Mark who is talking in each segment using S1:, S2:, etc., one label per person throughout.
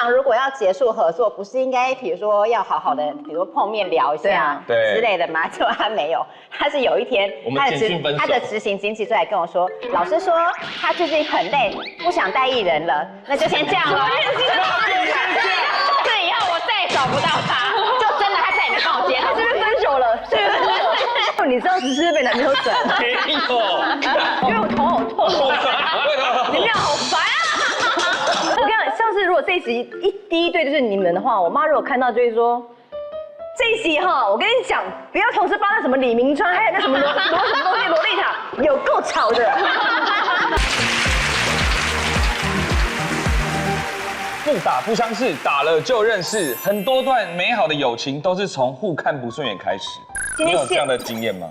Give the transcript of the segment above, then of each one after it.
S1: 常如果要结束合作，不是应该比如说要好好的，比如说碰面聊一下之类的吗？结果他没有，他是有一天他的执行经纪就来跟我说，老师说他最近很累，不想带艺人了，那就先这样了。这以后我再也找不到他，就真的他再也没帮我接他，
S2: 是不是分手了？是不是分手？你知道只是被男朋友转？
S3: 没有，
S2: 因为我头好痛。你们俩好烦啊！我跟你讲，像是如果这一集第一对就是你们的话，我妈如果看到就会说，这一集哈，我跟你讲，不要同时发那什么李明川，还有那什么罗什么东西，萝莉塔，有够吵的。
S3: 不打不相识，打了就认识。很多段美好的友情都是从互看不顺眼开始。你有这样的经验吗？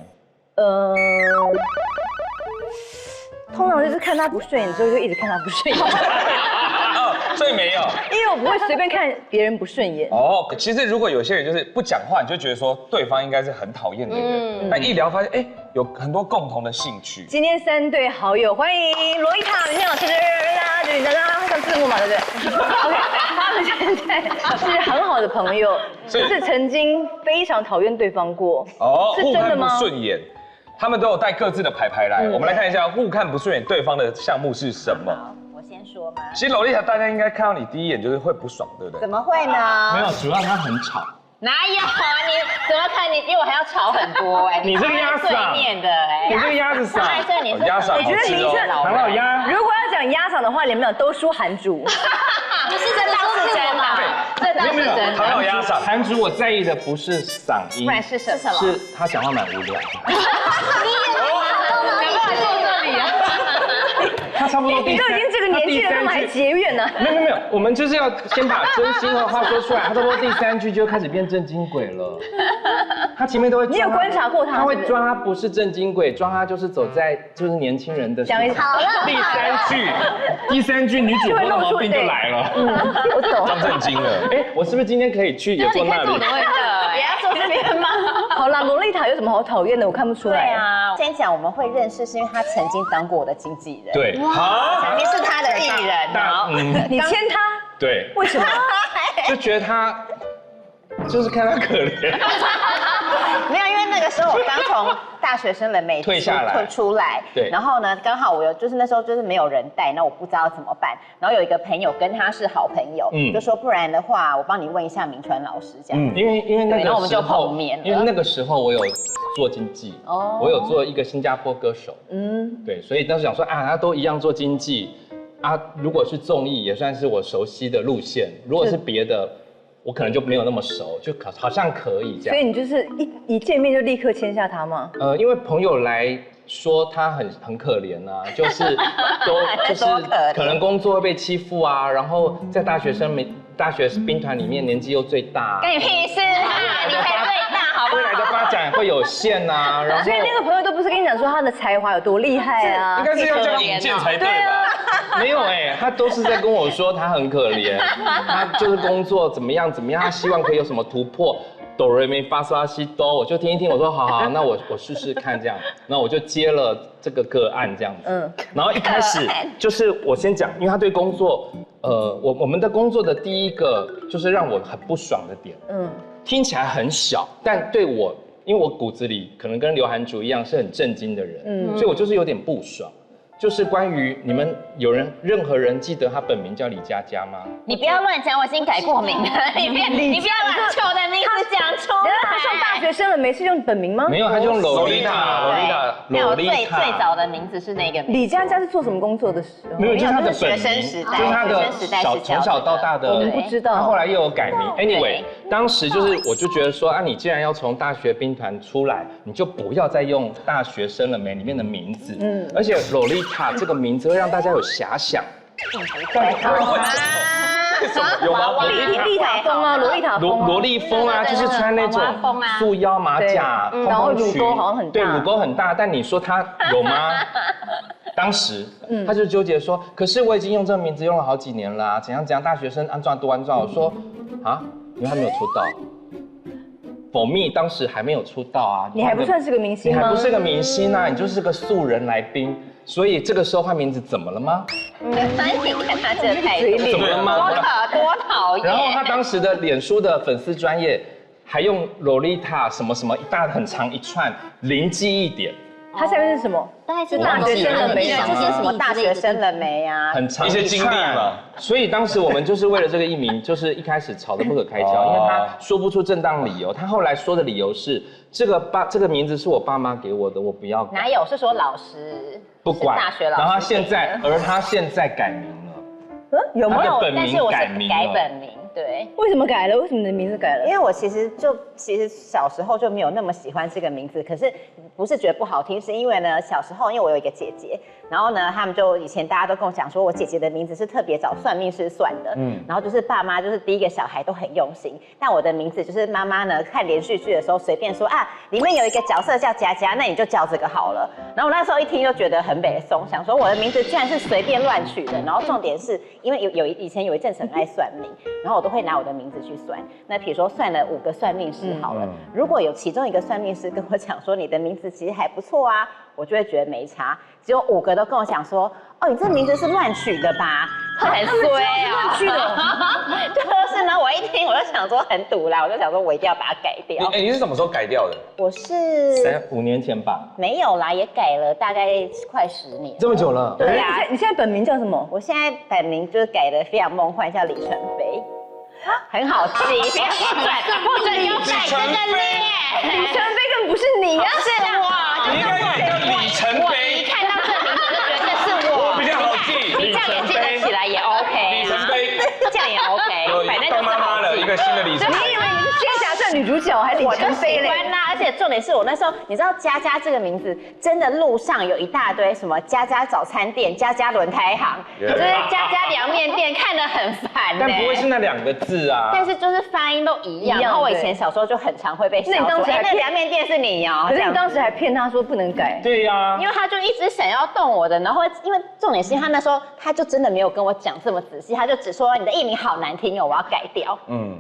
S2: 通常就是看他不顺眼之后，就一直看他不顺眼。
S3: 所以没有，
S2: 因为我不会随便看别人不顺眼。
S3: 哦，其实如果有些人就是不讲话，你就觉得说对方应该是很讨厌的人，但一聊发现，哎，有很多共同的兴趣。
S2: 今天3对好友，欢迎罗一塔、林老师、像字幕嘛，对不对 ？OK， 他们现在是很好的朋友，就是曾经非常讨厌对方过。
S3: 哦，
S2: 是真的吗？
S3: 互看不顺眼，他们都有带各自的牌来，我们来看一下互看不顺眼对方的项目是什么。
S1: 我先说吗？
S3: 其实萝莉塔大家应该看到你第一眼就是会不爽，对不对？
S1: 怎么会呢？
S4: 没有，主要他很吵。
S1: 哪有啊？你怎么看？你比我还要吵很多哎！
S4: 你这个鸭嗓，
S1: 面的哎，
S4: 你这个鸭子嗓，
S3: 鸭嗓，
S2: 我觉得名声
S4: 唐老鸭。
S2: 如果要讲鸭嗓的话，你们俩都输韩主。
S1: 不是真的，是真的，这倒是真的。
S3: 唐老鸭嗓，
S4: 韩主我在意的不是嗓音，
S1: 不然是什么？
S4: 是他讲话蛮无聊。他差不多
S2: 你都已经这个年纪了，干嘛还结怨呢？
S4: 没有，我们就是要先把真心的话说出来。他差不多第3句就开始变正经鬼了。他前面都会，
S2: 你有观察过他？
S4: 他会装他不是正经鬼，装他就是走在就是年轻人的。
S2: 讲一下。
S4: 第三句女主播的毛病就来了。
S2: 我懂。
S3: 装正经了。
S4: 哎，我是不是今天可以去也坐那里？
S1: 也要坐这边吗？
S2: 好啦，萝莉塔有什么好讨厌的？我看不出来。
S1: 对啊，先讲我们会认识，是因为他曾经当过我的经纪人。
S3: 对，
S1: 曾经是他的艺人。
S2: 你签他？
S3: 对。
S2: 为什么？
S4: 就觉得他，就是看他可怜。
S1: 没有，因为那个时候我刚从大学生人美
S4: 退
S1: 出来，
S4: 对，
S1: 然后呢，刚好我就是那时候就是没有人带，那我不知道怎么办，然后有一个朋友跟他是好朋友，就说不然的话，我帮你问一下明川老师这样，
S4: 因为那个时候，
S1: 然后我们就碰面了，
S4: 因为那个时候我有做经纪，我有做一个新加坡歌手，对，所以当时想说啊，他都一样做经纪啊，如果是综艺也算是我熟悉的路线，如果是别的。我可能就没有那么熟，就好像可以这样。
S2: 所以你就是一见面就立刻签下他吗？
S4: 因为朋友来说他很可怜啊，就是可能工作会被欺负啊，然后在大学兵团里面年纪又最大，
S1: 干你屁事啊！你才最大，好不好？
S4: 未来的发展会有限啊，然后
S2: 所以那个朋友都不是跟你讲说他的才华有多厉害啊？
S3: 应该是要这样引荐才对吧？
S4: 没有哎，他都是在跟我说他很可怜，他就是工作怎么样，他希望可以有什么突破。哆瑞咪发嗦拉西哆，我就听一听，我说好，那我试试看这样，然后我就接了这个个案这样子，然后一开始就是我先讲，因为他对工作，我们的工作的第一个就是让我很不爽的点，听起来很小，但对我，因为我骨子里可能跟刘涵竹一样是很震惊的人，所以我就是有点不爽。就是关于你们任何人记得他本名叫李佳佳吗？
S1: 你不要乱讲，我已经改过名了。你不要把旧的名字讲出来。
S2: 他上大学生了，没事用本名吗？
S4: 没有，他就用萝莉塔。
S1: 那我最早的名字是那个名字。
S2: 李佳佳是做什么工作的时候？
S4: 没有，就是他的
S1: 学生时代，
S4: 就是他的从小到大的。
S2: 我们不知道。
S4: 他后来又有改名。Anyway， 当时我就觉得说啊，你既然要从大学兵团出来，你就不要再用大学生了没里面的名字。而且萝莉塔这个名字会让大家有遐想。
S3: 有吗？
S2: 萝莉塔风啊，萝莉塔风。
S4: 萝莉风啊，就是穿那种束腰马甲，
S2: 然后乳沟好像很大。
S4: 对，乳沟很大，但你说他有吗？当时他就纠结说，可是我已经用这个名字用了好几年了，怎样大学生安装多安装。我说啊，因为他没有出道。For me 当时还没有出道啊，
S2: 你还不算是个明星吗？
S4: 你还不是个明星啊，你就是个素人来宾，所以这个时候换名字怎么了吗？
S1: 你看他这个态度，
S4: 怎么了吗？
S1: 多可多讨厌。
S4: 然后他当时的脸书的粉丝专页还用 Lolita 什么什么一大很长一串零记忆点。
S2: 它下面是什么？
S1: 大概是
S2: 大学生了没？
S1: 就是什么大学生了没啊？
S4: 很长
S3: 一些经历嘛。
S4: 所以当时我们就是为了这个艺名，就是一开始吵得不可开交，因为他说不出正当理由。他后来说的理由是，这个名字是我爸妈给我的，我不要改。
S1: 哪有？是说老师
S4: 不管
S1: 大学老师。
S4: 然后他现在改名了。
S2: 有吗？
S1: 但是我是改本名。对，
S2: 为什么改了？为什么你的名字改了？
S1: 因为我其实小时候就没有那么喜欢这个名字，可是不是觉得不好听，是因为呢小时候因为我有一个姐姐，然后呢他们就以前大家都跟我讲说我姐姐的名字是特别找算命师算的，然后就是爸妈就是第一个小孩都很用心，但我的名字就是妈妈呢看连续剧的时候随便说啊里面有一个角色叫佳佳，那你就叫这个好了，然后我那时候一听就觉得很北宋，想说我的名字居然是随便乱取的，然后重点是因为以前有一阵子很爱算命，然后我都会拿我的名字去算。那比如说算了5个算命师好了，如果有其中一个算命师跟我讲说你的名字其实还不错啊，我就会觉得没差。只有5个都跟我讲说，哦，你这名字是乱取的吧？很衰啊，
S2: 乱取的。
S1: 就是呢，我一听我就想说很堵啦，我就想说我一定要把它改掉。
S3: 你是什么时候改掉的？
S1: 我是
S4: 5年前吧。
S1: 没有啦，也改了大概快10年。
S4: 这么久了？
S1: 对啊。
S2: 你现在本名叫什么？
S1: 我现在本名就是改得非常梦幻，叫李纯飞。很好记，不要不准有改这个脸。
S2: 李纯飞根本不是你啊，
S1: 是我，
S3: 你应该改叫李晨飞。
S1: 我一看到这名字就觉得是我，
S3: 比较好记。
S1: 你这样也记得起来也 OK。
S3: 李晨飞，
S1: 这样也 OK。反正
S3: 当妈妈了，一个新的李晨飞。
S2: 你以为你是仙侠传女主角还是李晨飞嘞？
S1: 而且重点是我那时候，你知道佳佳这个名字，真的路上有一大堆什么佳佳早餐店、佳佳轮胎行，就是佳佳凉面店，看得很烦。
S4: 但不会是那2个字啊。
S1: 但是就是发音都一样。然后我以前小时候就很常会被笑说，那凉面店是你哦。
S2: 可是你当时还骗他说不能改。
S4: 对呀。
S1: 因为他就一直想要动我的，然后因为重点是他那时候他就真的没有跟我讲这么仔细，他就只说你的艺名好难听哦，我要改掉。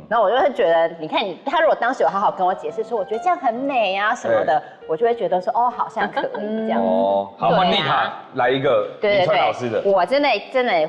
S1: 然后我就会觉得，你看他如果当时有好好跟我解释说，我觉得这样很美啊什么的，我就会觉得说哦，好像可以这样。
S3: 哦，好，换丽塔来一个李川老师的。
S1: 我真的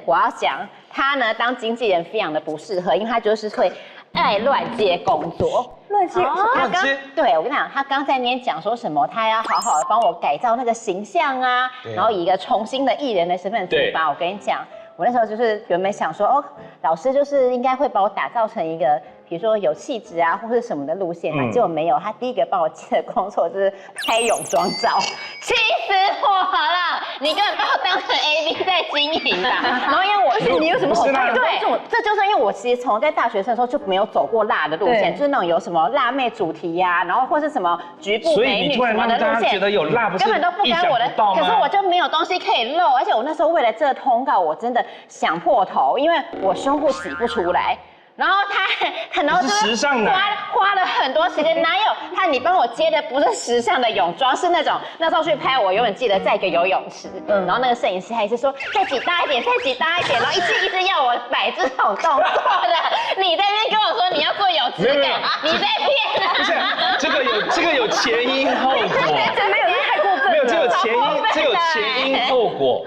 S1: 我要讲他呢，当经纪人非常的不适合，因为他就是会爱乱接工作。
S2: 乱接？
S1: 对，我跟你讲，他刚在那边讲说什么，他要好好的帮我改造那个形象啊，然后以一个重新的艺人的身份出发。我跟你讲，我那时候就是原本想说，哦，老师就是应该会把我打造成一个，比如说有气质啊，或是什么的路线嘛，结果没有。他第一个帮我接的工作就是拍泳装照，气死我了！你根本把我当成 AV 在经营的。然后因为
S2: 你有什么好拍？
S1: 对，这就是因为我其实从在大学生的时候就没有走过辣的路线，就是那种有什么辣妹主题呀，然后或是什么局部美女什么的路线，
S4: 觉得有辣不是
S1: 根本都不干我的。可是我就没有东西可以露，而且我那时候为了这个通告，我真的想破头，因为我胸部挤不出来。然后他很多就是花了很多时间，哪有你帮我接的不是时尚的泳装，是那种那时候去拍，我永远记得在一个游泳池，然后那个摄影师还是说再挤大一点，再挤大一点，然后一直要我摆这种动作的。你在那边跟我说你要做有质感，你在骗啊！
S4: 不是，这个有前因后果，
S2: 没有太过分，
S4: 没有这有前因后果。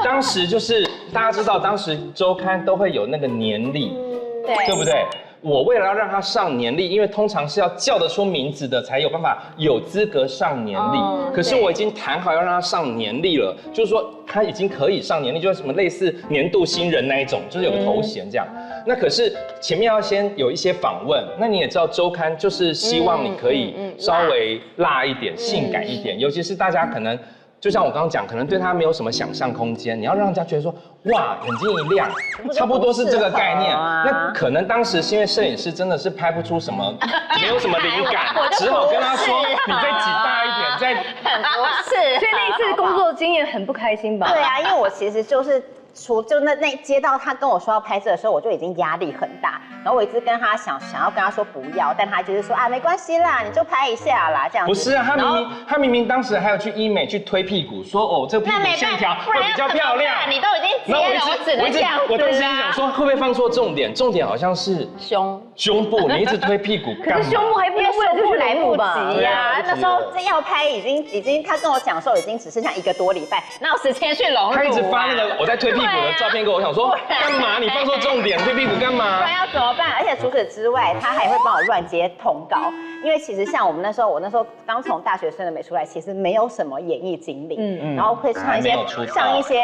S4: 当时就是大家知道，当时周刊都会有那个年历。对不对？我为了要让他上年历，因为通常是要叫得出名字的才有办法有资格上年历。可是我已经谈好要让他上年历了，就是说他已经可以上年历，就是什么类似年度新人那一种，就是有个头衔这样。那可是前面要先有一些访问，那你也知道周刊就是希望你可以稍微辣一点、性感一点，尤其是大家可能。就像我刚刚讲，可能对他没有什么想象空间，你要让人家觉得说，哇，眼睛一亮，差不多是这个概念。那可能当时是因为摄影师真的是拍不出什么，没有什么灵感，只好跟他说，你再挤大一点，
S1: 不是。
S2: 所以那一次工作经验很不开心吧？
S1: 对啊，因为我其实就是那接到他跟我说要拍摄的时候，我就已经压力很大，然后我一直跟他想要跟他说不要，但他就是说啊没关系啦，你就拍一下啦这样子。
S4: 不是啊，他明明当时还有去医美去推屁股，说哦这个屁股线条会比较漂亮。
S1: 你都已经接了，我只能这样子。
S4: 我当时想说会不会放错重点？重点好像是胸部，你一直推屁股干嘛？
S2: 可是胸部还不能为了就是
S1: 来不及呀。那时候要拍已经他跟我讲说已经只剩下1个多礼拜，哪有时间去融入？
S4: 他一直发那个我在推屁屁股的照片给我，想说干嘛？你放错重点，推屁股干嘛？
S1: 不然要怎么办？而且除此之外，他还会帮我乱接通告，因为其实像我们那时候，我那时候刚从大学生的美出来，其实没有什么演艺经历，然后会上一些。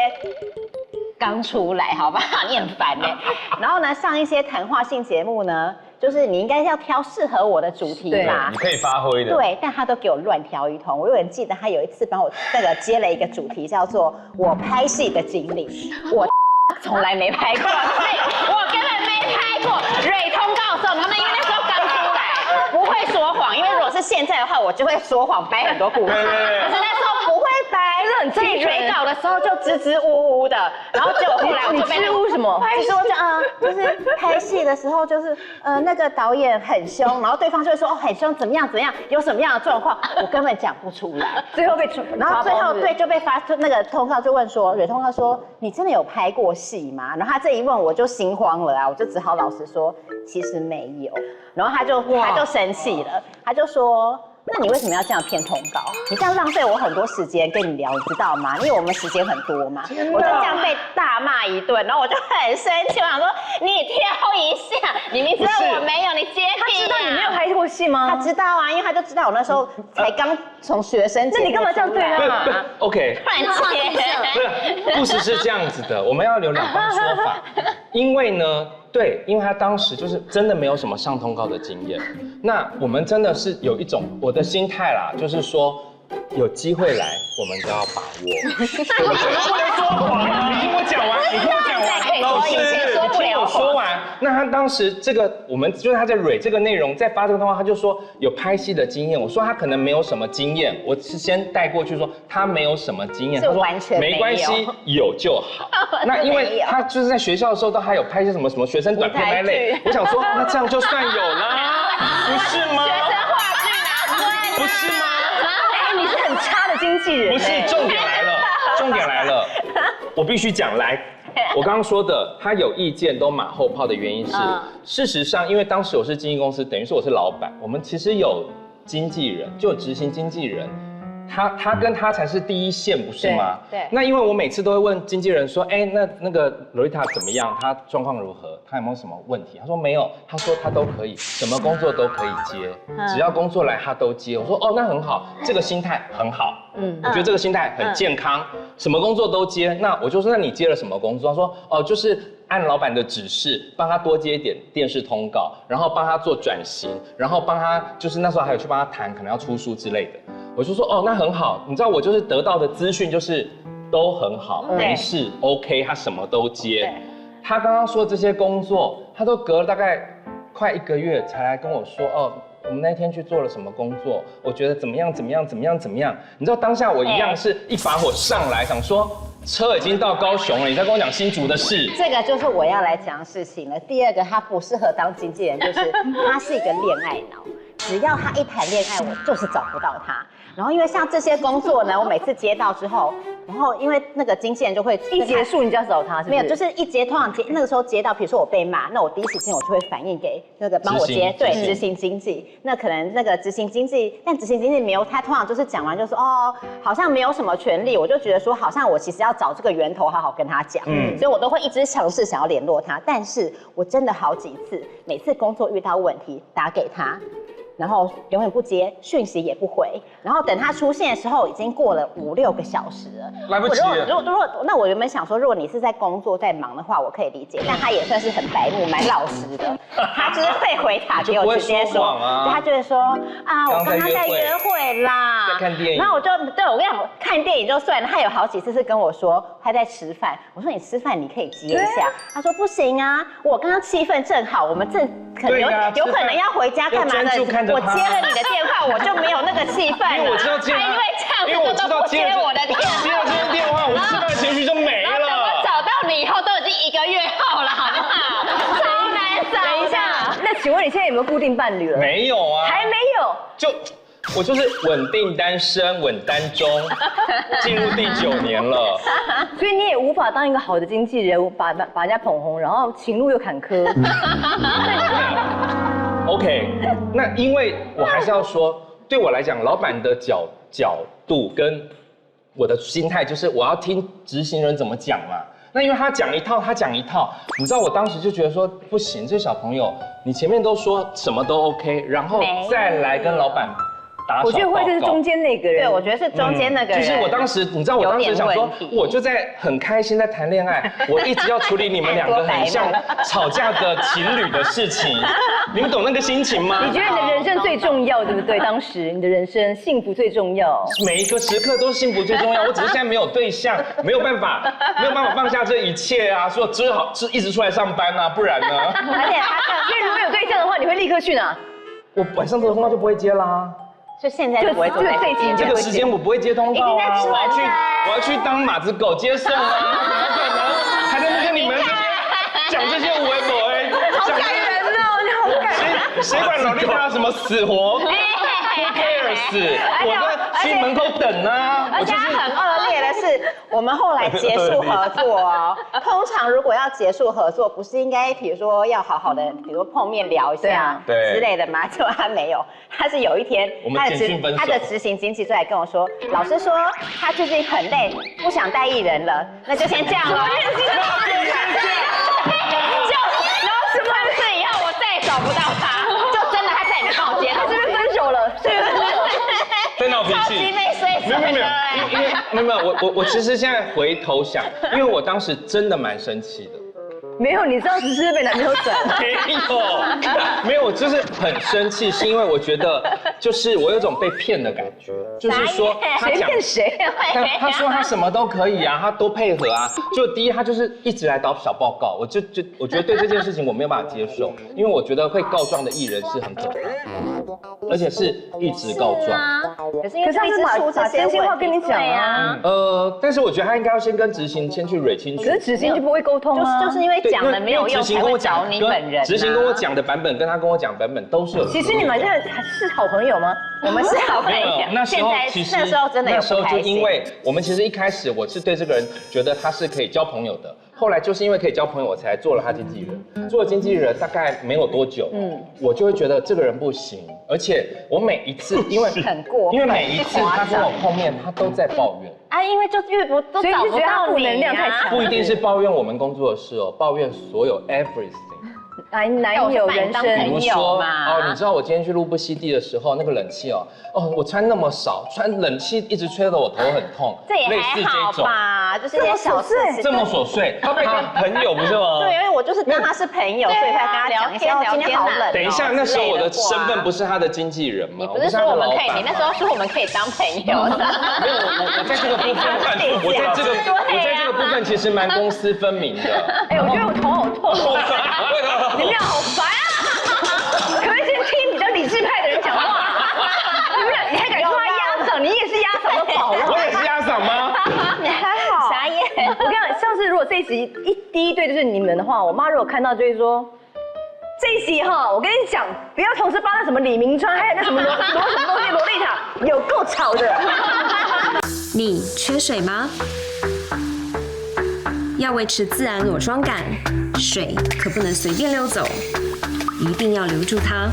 S1: 刚出来，好吧，你很烦哎。然后呢，上一些谈话性节目呢，就是你应该要挑适合我的主题嘛，
S3: 你可以发挥的。
S1: 对，但他都给我乱挑一通。我永远记得他有一次帮我接了一个主题，叫做我拍戏的经历。我从来没拍过，我根本没拍过。蕊通告诉我们，因为那时候刚出来，不会说谎。因为如果是现在的话，我就会说谎，掰很多故事。可是那时候不会掰。所以蕊稿的时候就支支吾吾的，然后就后来我就被
S2: 支吾什么？
S1: 其实我就是拍戏的时候，就是那个导演很凶，然后对方就会说很凶，怎么样，有什么样的状况，我根本讲不出来，
S2: 最后被
S1: 然后最后对就被发那个通告就问说，蕊通告说你真的有拍过戏吗？然后他这一问我就心慌了啊，我就只好老实说其实没有，然后他就生气了，他就说。那你为什么要这样骗通告？你这样浪费我很多时间跟你聊，你知道吗？因为我们时间很多嘛。我就这样被大骂一顿，然后我就很生气，我想说你挑一下，你明知道我没有，你接
S2: 他知道你没有拍过戏吗？
S1: 他知道啊，因为他就知道我那时候才刚从学生。
S2: 那你干嘛这样对他？
S4: 不 ，OK。
S1: 乱接。
S4: 不是，故事是这样子的，我们要有两方说法。因为呢。对，因为他当时就是真的没有什么上通告的经验，那我们真的是有一种我的心态啦，就是说有机会来，我们都要把握。对不对？不能说谎啊！你听我讲完，老师，你听我说完。那他当时这个，我们就是他在蕊这个内容，在发这个通告，他就说有拍戏的经验。我说他可能没有什么经验，我是先带过去说他没有什么经验。他说没关系，有就好。那因为他就是在学校的时候都还有拍一些什么学生短片那类，我想说那这样就算有啦，不是吗？
S1: 学生话剧拿出来，
S4: 不是吗？
S2: 你是很差的经纪人。
S4: 不是，重点来了，我必须讲来。我刚刚说的，他有意见都马后炮的原因是，事实上，因为当时我是经纪公司，等于是我是老板，我们其实有经纪人，就有执行经纪人。他跟他才是第一线，不是吗？
S1: 对。
S4: 那因为我每次都会问经纪人说，哎，那个 Lolita 怎么样？他状况如何？他有没有什么问题？他说没有，他说他都可以，什么工作都可以接，只要工作来他都接。我说哦，那很好，这个心态很好。我觉得这个心态很健康，什么工作都接。那我就说，那你接了什么工作？他说哦，就是按老板的指示，帮他多接一点电视通告，然后帮他做转型，然后帮他就是那时候还有去帮他谈可能要出书之类的。我就说哦，那很好，你知道我就是得到的资讯就是都很好，没事 ，OK， 他什么都接。他刚刚说这些工作，他都隔了大概快1个月才来跟我说哦，我们那天去做了什么工作，我觉得怎么样。你知道当下我一样是一把火上来，想说车已经到高雄了，你在跟我讲新竹的事。
S1: 这个就是我要来讲的事情了。第二个，他不适合当经纪人，就是他是一个恋爱脑，只要他一谈恋爱，我就是找不到他。然后因为像这些工作呢，我每次接到之后，然后因为那个经纪人就会
S2: 一结束你就要找他，是不是？
S1: 没有，就是通常那个时候接到，比如说我被骂，那我第一时间我就会反映给那个帮我接执行经纪。那可能那个执行经纪，但执行经纪没有，他通常就是讲完就说哦，好像没有什么权利，我就觉得说好像我其实要找这个源头好好跟他讲，所以我都会一直尝试想要联络他，但是我真的好几次，每次工作遇到问题打给他。然后永远不接，讯息也不回，然后等他出现的时候，已经过了5、6个小时了，
S3: 来不及了。
S1: 如果那我原本想说，如果你是在工作在忙的话，我可以理解，但他也算是很白目、蛮老实的，他就是会回塔给我直接说，他就会说啊，我刚刚在约会啦，
S4: 在看电影。
S1: 然后我跟你讲，看电影就算了，他有好几次是跟我说他在吃饭，我说你吃饭你可以接一下，他说不行啊，我刚刚气氛正好，我们正可能有可能要回家干嘛的。我接了你的电话，我就没有那个气氛了。
S4: 因为我知道接，
S1: 因为这样子都不接我的电话，
S4: 接了这些电话，我吃饭的情绪就没了。
S1: 我找到你以后都已经1个月后了，好不好？超难找。
S2: 等一下，那请问你现在有没有固定伴侣了？
S4: 没有啊，
S2: 还没有。
S4: 我就是稳定单身，稳单中，进入第9年了。
S2: 所以你也无法当一个好的经纪人，把人家捧红，然后情路又坎坷。
S4: OK， 那因为我还是要说，对我来讲，老板的角度跟我的心态就是我要听执行人怎么讲嘛。那因为他讲一套，你知道我当时就觉得说不行，这小朋友你前面都说什么都 OK， 然后再来跟老板。
S2: 我觉得会是中间那个人，
S1: 对，我觉得是中间那个人。
S4: 就是我当时，你知道，我当时想说，我就在很开心在谈恋爱，我一直要处理你们两个很像吵架的情侣的事情，你们懂那个心情吗？
S2: 你觉得你的人生最重要，对不对？当时你的人生幸福最重要，
S4: 每一个时刻都是幸福最重要。我只是现在没有对象，没有办法放下这一切啊，说只好一直出来上班啊，不然呢？
S1: 而且
S2: 所以如果有对象的话，你会立刻去哪？
S4: 我晚上的通话就不会接啦。
S1: 就现在就不会做
S4: 这个时间我不会接通告啊，我要去当马子狗接送啊，怎么可能？还在那跟你们讲这些无为不为，
S2: 好感人哦，你好感人。
S4: 谁管劳力他什么死活 ？Who cares？ 我在去门口等啊。
S1: 而且很恶劣的是，我们后来结束合作哦。通常如果要结束合作，不是应该比如说要好好的，比如说碰面聊一下之类的吗？结果他没有，他是有一天他的执行经纪就来跟我说，老师说他最近很累，不想带艺人了，那就先这样了。从此以后我再也找不到他，就真的他再也没帮我接。
S2: 他是不是分手了？是不是分手？
S3: 在闹脾气。
S1: 超级被水死的。
S4: 没有，我其实现在回头想，因为我当时真的蛮生气的。
S2: 没有，你当时是被男朋友转？
S4: 没有，就是很生气，是因为我觉得就是我有种被骗的感觉，就是说
S2: 谁骗谁啊？
S4: 他说他什么都可以啊，他都配合啊。就第一，他就是一直来导小报告，我觉得对这件事情我没有办法接受，因为我觉得会告状的艺人是很可怕的，而且是一直告状。
S1: 可是因为他一直出这些
S2: 真心话跟你讲啊。
S4: 但是我觉得他应该要先跟执行先去蕊清楚。
S2: 可是执行就不会沟通啊，
S1: 就是因为讲了没有用，才会找你本人。
S4: 执行跟我讲的版本跟他跟我讲版本都是有。
S2: 其实你们这是好朋友吗？
S1: 我们是好朋友。
S4: 那时候其实
S1: 那时候真的有不开心。
S4: 那时候就因为我们其实一开始我是对这个人觉得他是可以交朋友的，后来就是因为可以交朋友，我才做了他经纪人。做了经纪人大概没有多久，我就会觉得这个人不行，而且我每一次因为每一次他跟我碰面，他都在抱怨。
S1: 啊，因为就越不都找不到
S2: 负能量太强，
S4: 不一定是抱怨我们工作的事哦，抱怨所有 everything。
S2: 男友人生，
S4: 比如说你知道我今天去录部CD的时候，那个冷气我穿那么少，穿冷气一直吹得我头很痛，
S1: 这也还好吧，就是一些小事，
S4: 这么琐碎，
S3: 他被当朋友不是吗？
S1: 对，因为我就是当他是朋友，所以才跟他讲一些今天好冷。
S4: 等一下，那时候我的身份不是他的经纪人吗？
S1: 你不是说我们可以？你那时候说我们可以当朋友的。
S4: 没有，我在这个部分，我在这个部分其实蛮公私分明的。
S2: 我觉得我头好痛。你们俩好烦啊！可不可以先听比较理智派的人讲话？你们俩，你还敢说他压嗓？你也是压嗓都饱了。
S4: 我也是压嗓吗？
S1: 你还好。傻眼。
S2: 我跟你讲，像是如果这一集第一对就是你们的话，我妈如果看到就会说，这一集哈，我跟你讲，不要同时发那什么李明川，还有那什么罗什么东西，萝莉塔，有够吵的。
S5: 你缺水吗？要维持自然裸妆感，水可不能随便溜走，一定要留住它。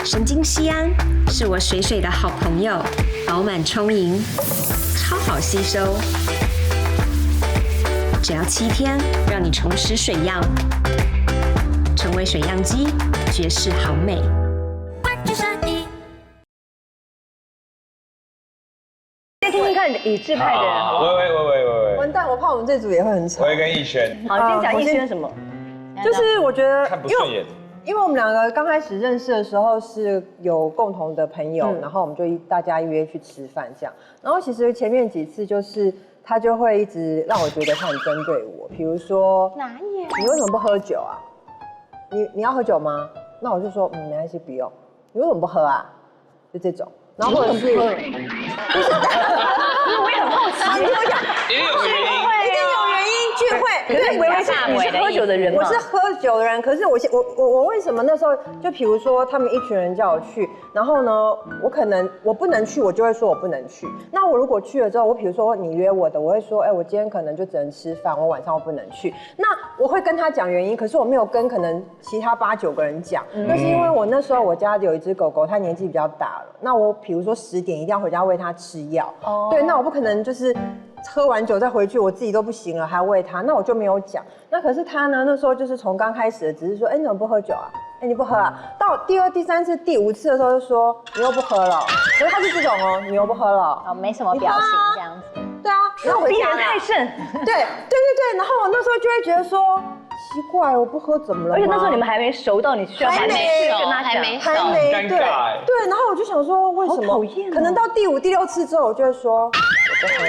S5: 神经酰胺是我水的好朋友，饱满充盈，超好吸收，只要7天，让你重拾水样，成为水样机，绝世好美。
S2: 先听听看理智派的人，好不好？
S3: 喂，
S6: 完蛋，我怕我们这组也会很吵。
S3: 我也跟逸轩。
S2: 好，你先讲逸轩什么？
S6: 就是我觉得
S3: 看不顺眼。
S6: 因为我们两个刚开始认识的时候是有共同的朋友，然后我们就大家约去吃饭这样。然后其实前面几次就是他就会一直让我觉得他很针对我，比如说
S1: 哪有？
S6: 你为什么不喝酒啊？你要喝酒吗？那我就说没关系，不用。你为什么不喝啊？就这种。然后或者是，就是，因为我也很好奇，
S2: 你跟我讲，
S3: 也有原因，
S6: 一定有原因。聚会会。
S2: 可是微微是你是喝酒的人吗？
S6: 我是喝酒的人，可是我为什么那时候就比如说他们一群人叫我去，然后呢，我不能去，我就会说我不能去。那我如果去了之后，我比如说你约我的，我会说，我今天可能就只能吃饭，我晚上我不能去。那我会跟他讲原因，可是我没有跟可能其他8、9个人讲，那是因为我那时候我家有一只狗狗，它年纪比较大了，那我比如说10点一定要回家喂它吃药，对，那我不可能就是喝完酒再回去，我自己都不行了还喂它，那我就没有讲。那可是他呢，那时候就是从刚开始的只是说，你怎么不喝酒啊？你不喝啊？到第2、第3次、第5次的时候就说你又不喝了，可是他是这种哦，你又不喝了，
S1: 没什么表情这样子。
S6: 对啊，然后回家
S2: 太甚。
S6: 对，然后我那时候就会觉得说。奇怪，我不喝怎么了？
S2: 而且那时候你们还没熟到你需要把那事跟他讲，
S6: 还没
S3: 尴尬。
S6: 对，然后我就想说，为什么？可能到第5、第6次之后，我就会说，我不喝，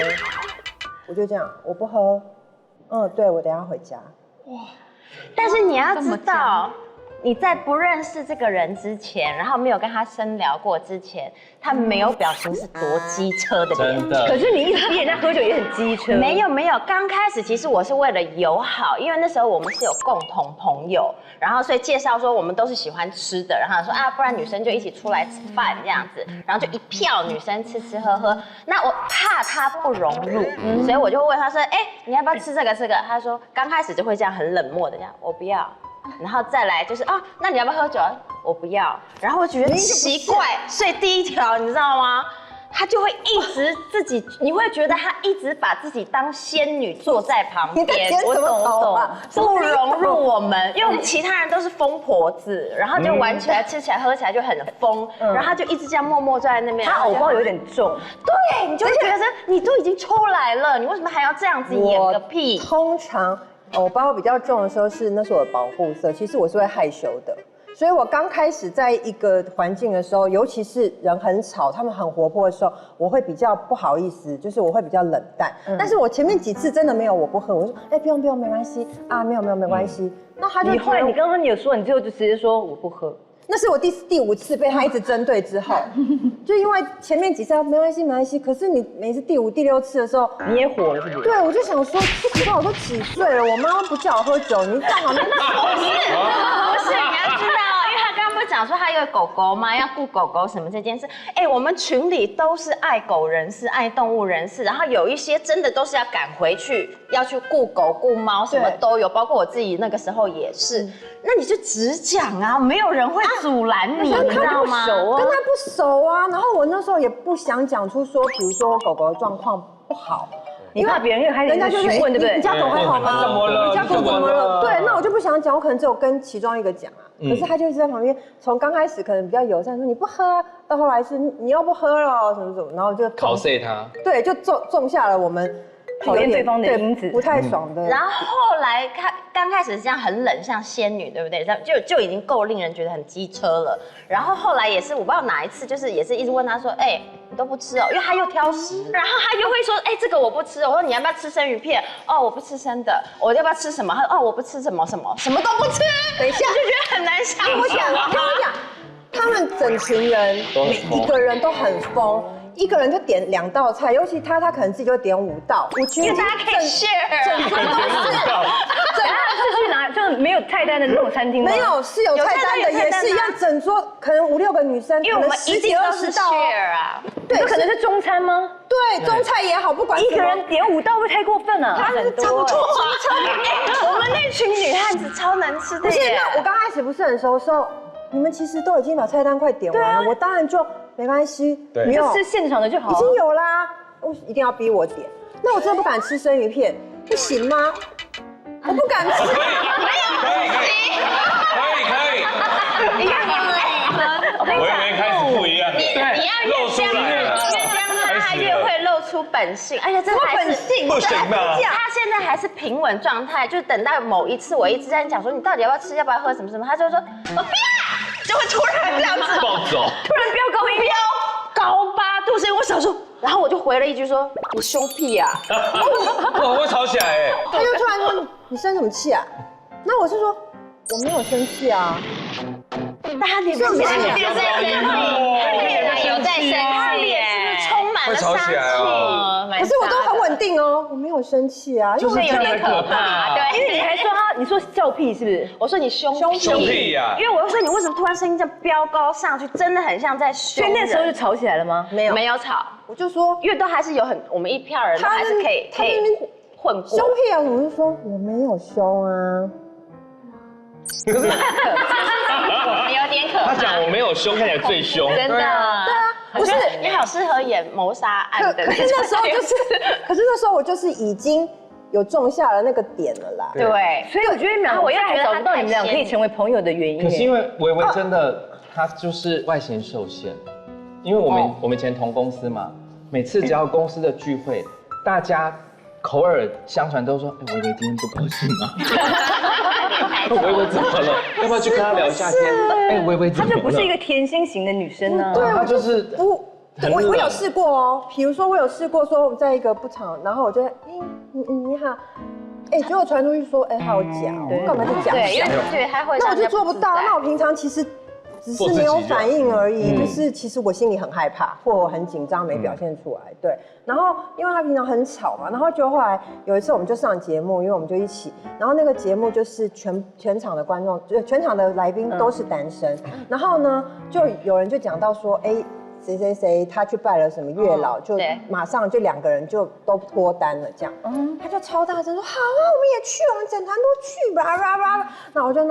S6: 我就这样，我不喝。对，我等一下回家。哇！
S1: 但是你要知道，你在不认识这个人之前，然后没有跟他深聊过之前，他没有表情是多机车的脸。
S4: 真的。
S2: 可是你一直逼人家喝酒也很机车。
S1: 没有，刚开始其实我是为了友好，因为那时候我们是有共同朋友，然后所以介绍说我们都是喜欢吃的，然后说不然女生就一起出来吃饭这样子，然后就一票女生吃喝。那我怕他不融入，所以我就问他说，你要不要吃这个？他说刚开始就会这样很冷漠的这样，我不要。然后再来就是那你要不要喝酒？我不要。然后我觉得奇怪，所以第1条你知道吗？他就会一直自己，你会觉得他一直把自己当仙女坐在旁边。我懂，不融入我们，因为我们其他人都是疯婆子，然后就玩起来、吃起来、喝起来就很疯，然后他就一直这样默默坐在那边。
S2: 他偶包有点重，
S1: 对，你就会觉得你都已经出来了，你为什么还要这样子演个屁？
S6: 通常。偶包比较重的时候那是我的保护色，其实我是会害羞的，所以我刚开始在一个环境的时候，尤其是人很吵、他们很活泼的时候，我会比较不好意思，就是我会比较冷淡。但是我前面几次真的没有我不喝，我说不用没关系啊，没有没关系。那他就
S2: 后来你刚刚有说，你最后就直接说我不喝。
S6: 那是我第5次被他一直针对之后，就因为前面几次没关系，可是你每次第5、第6次的时候，
S2: 你也火了是不是？
S6: 对，我就想说，奇怪，我都几岁了，我妈妈不叫我喝酒，你干嘛？不是，
S1: 你要知道，因为他刚刚不是讲说他有狗狗吗？要顾狗狗什么这件事？我们群里都是爱狗人士、爱动物人士，然后有一些真的都是要赶回去，要去顾狗、顾猫，什么都有，包括我自己那个时候也是。那你就直讲啊，没有人会阻拦你，你知道吗？
S6: 跟他不熟啊，然后我那时候也不想讲出说，比如说我狗狗的状况不好。
S2: 你怕别人又开始询问，对不对？
S6: 你家狗还好吗？
S3: 怎么了？
S6: 你家狗怎么了？对，那我就不想讲，我可能只有跟其中一个讲啊。可是他就一直在旁边，从刚开始可能比较友善，说你不喝啊，到后来是你又不喝了，什么，然后就
S4: 考碎他。
S6: 对，就种下了我们
S2: 讨厌对方的因子，
S6: 不太爽的。
S1: 然后后来刚开始是这样很冷，像仙女，对不对？就已经够令人觉得很机车了。然后后来也是我不知道哪一次，就是也是一直问他说，你都不吃哦，因为他又挑食，然后他又会说，这个我不吃。我说你要不要吃生鱼片？我不吃生的。我要不要吃什么？他说我不吃什么，什么都不吃。
S6: 等一下，
S1: 就觉得很难相处。
S6: 跟我讲，他们整群人每一个人都很疯。一个人就点2道菜，尤其他可能自己就点5道，我觉得
S1: 大家可以 share，
S6: 整桌都是。
S2: 是去哪？就是没有菜单的那种餐厅吗？
S6: 没有，是有菜单的，也是一样，整桌可能5、6个女生，
S1: 因为我们10几20道啊。
S2: 对，可能是中餐吗？
S6: 对，中菜也好，不管
S2: 一个人点5道会太过分了。
S1: 他们差不多。我们那群女汉子超能吃的。
S6: 不是，那我刚开始不是很熟的时候，你们其实都已经把菜单快点完了，我当然就。没关系，
S2: 没有吃现场的就好。
S6: 已经有啦，一定要逼我点。那我真的不敢吃生鱼片，不行吗？我不敢吃。
S3: 可以。
S1: 你看我跟你讲，
S3: 开始不一样。
S1: 你要越僵，他越会露出本性，而且这还是
S3: 不行的。
S1: 他现在还是平稳状态，就是等到某一次我一直在讲说你到底要不要吃，要不要喝什么，他就说我不要。就会突然这样子
S4: 暴走，
S1: 突然飙高8度，所以我想说，然后我就回了一句说：“你凶屁啊！”
S3: 我会吵起来
S6: 他就突然说：“你生什么气啊？”那我是说：“我没有生气啊。”
S1: 但他脸有在生气，他脸有在生气，他脸是不是充满
S3: 会吵起来哦。
S6: 可是我都很稳定哦，我没有生气啊，
S1: 就是有点可怕。对，
S2: 因为你还说你说笑屁是不是？
S1: 我说你凶
S3: 屁呀！
S1: 因为我又说你为什么突然声音这样飙高上去，真的很像在凶。
S2: 所以那时候就吵起来了吗？
S1: 没有吵，
S6: 我就说，
S1: 因为都还是有我们一票人都还是可以混过。
S6: 凶屁啊！我就说我没有凶啊。
S1: 我们有点可怕。
S4: 他讲我没有凶，看起来最凶。
S1: 真的。对啊，不是你好适合演谋杀案的。
S6: 可是那时候就是，可是那时候我就是已经有种下了那个点了啦。
S1: 对，
S2: 所以我觉得我又还找不到你们俩可以成为朋友的原因。
S4: 可是因为维维真的，她就是外形受限，因为我们以前同公司嘛，每次只要公司的聚会，大家口耳相传都说，哎，维维今天不高兴啊。维维怎么了？要不要去跟她聊一下天？哎，维维怎么了？
S2: 她就不是一个甜心型的女生呢。
S6: 对，
S4: 她就是
S6: 我有试过哦，比如说我有试过说我们在一个不长，然后我就你好，结果传出去说好假，我干嘛就讲？
S1: 对，因为他会，
S6: 那我就做不到。那我平常其实只是没有反应而已，就是其实我心里很害怕，或我很紧张没表现出来。对，然后因为他平常很吵嘛，然后就后来有一次我们就上节目，因为我们就一起，然后那个节目就是全场的观众，全场的来宾都是单身，然后呢就有人就讲到说，谁他去拜了什么月老，就马上就2个人就都脱单了，这样，他就超大声说好啊，我们也去，我们整团都去吧，那我就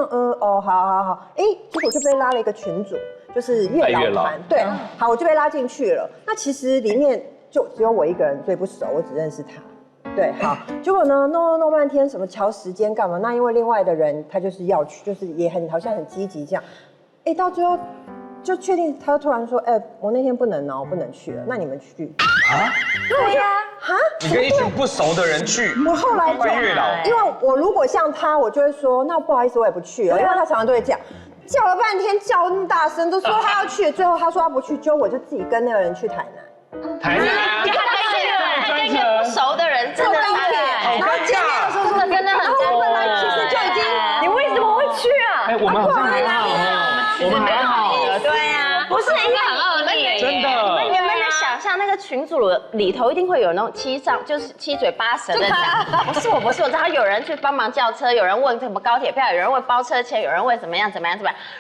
S6: 好，结果就被拉了一个群组，就是月老团，对，好，我就被拉进去了。那其实里面就只有我一个人最不熟，我只认识他。对，好，结果呢，弄半天，什么调时间干嘛？那因为另外的人他就是要去，就是也好像很积极这样，到最后。就确定他突然说，我那天不能哦，不能去了，那你们去啊？对呀，
S3: 你跟一群不熟的人去，
S6: 我后来
S3: 拜月老，
S6: 因为我如果像他，我就会说，那不好意思，我也不去了，因为他常常都会讲，叫了半天，叫那么大声，都说他要去，最后他说他不去，就我就自己跟那个人去台南。
S4: 台南，
S1: 他跟一个不熟的人真的
S6: 然后见面的时候
S1: 真的很
S6: 尴尬，本来其实就已经，
S2: 你为什么会去啊？
S4: 我们好像还好，我们还好。
S1: 对啊，不是因为很恶劣，
S3: 真的。
S1: 你们能想象那个群组里头一定会有那种七嘴八舌的讲，不是我知道有人去帮忙叫车，有人问什么高铁票，有人问包车钱，有人问怎么样，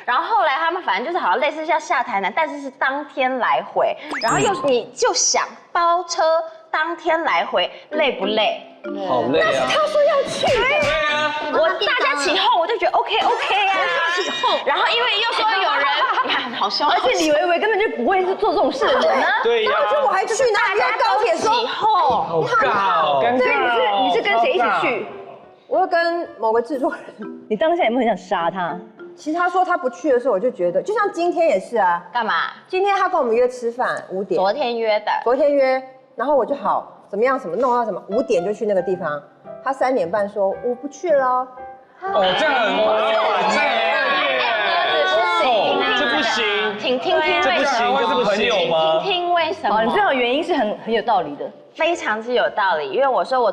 S1: 然后后来他们反正就是好像类似像下台南，但是是当天来回，然后你就想包车当天来回累不累？
S4: 好累啊！
S6: 他说要去，
S3: 对啊，
S1: 大家起哄，我就觉得 OK 啊，起哄。然后因为又说有人，你看好凶，
S2: 而且李维维根本就不会是做这种事的人呢。
S4: 对呀，
S6: 就我还去那边高铁说
S1: 起哄，
S4: 好尬哦。
S2: 对，你是跟谁一起去？
S6: 我要跟某个制作人。
S2: 你当下有没有很想杀他？
S6: 其实他说他不去的时候，我就觉得，就像今天也是啊。
S1: 干嘛？
S6: 今天他跟我们约吃饭5点。
S1: 昨天约的。
S6: 昨天约，然后我就好。怎么样？什么弄到什么5点就去那个地方，他3点半说我不去了。
S3: 这样很
S4: 这不行，
S1: 听为什么？
S3: 这不行，这是朋友吗？
S1: 听为什么？
S2: 你最好原因是很有道理的。
S1: 非常之有道理，因为我说我